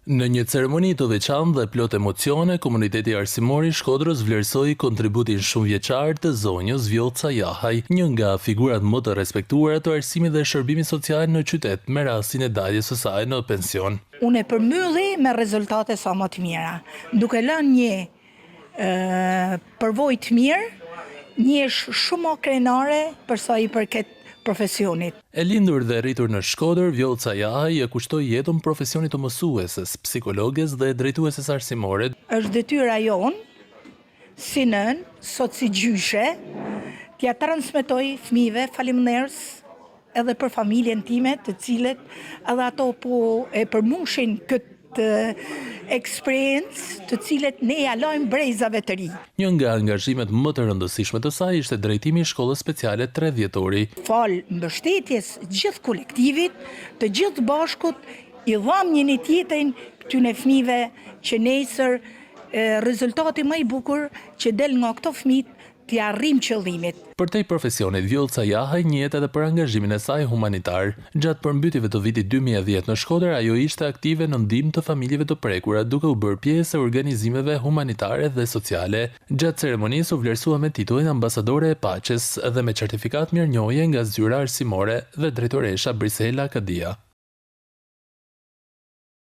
Në një ceremoni të veçantë dhe plot emocione, komuniteti arsimor i Shkodrës vlerësoi kontributin shumëvjeçar të zonjës Vjoca Jahaj, një nga figurat më të respektuara të arsimit dhe shërbimit social në qytet, me rastin e daljes së saj në pension. Unë e përmbylli me rezultate sa më të mira, duke lënë një përvojë të mirë, një shumë më krenare për sa i përket profesionit. E lindur dhe rritur në Shkodër, Vjoca Jahaj e kushtoi jetën profesionit të mësueses, psikologes dhe drejtueses arsimore. Është detyra jonë, si nën, sot si gjyshe, t'ja transmetoj fëmijëve faleminderes edhe për familjen time, të cilët edhe ato po e përmbushin këtë experience të cilët ne ja lojmë brezave të ri. Një nga angazhimet më të rëndësishme të saj ishte drejtimi i shkollës speciale 3 dhjetori. Fal mbështetjes gjithë kolektivit, të gjithë bashkut, i dham një tjetrin këtyne fëmijëve që nesër rezultati më i bukur që del nga këto fëmijë t'i arrim qëllimit. Përtej profesionit, Vjoca Jahaj njihet edhe për angazhimin e saj humanitar. Gjatë përmbytjeve të vitit 2010 në Shkodër, ajo ishte aktive në ndihmë të familjeve të prekura, duke u bërë pjesë e organizimeve humanitare dhe sociale. Gjatë ceremonisë u vlerësua me titullin ambasadore e paqes dhe me certifikat mirënjohje nga zyra arsimore dhe drejtoresha Brisela Kadia.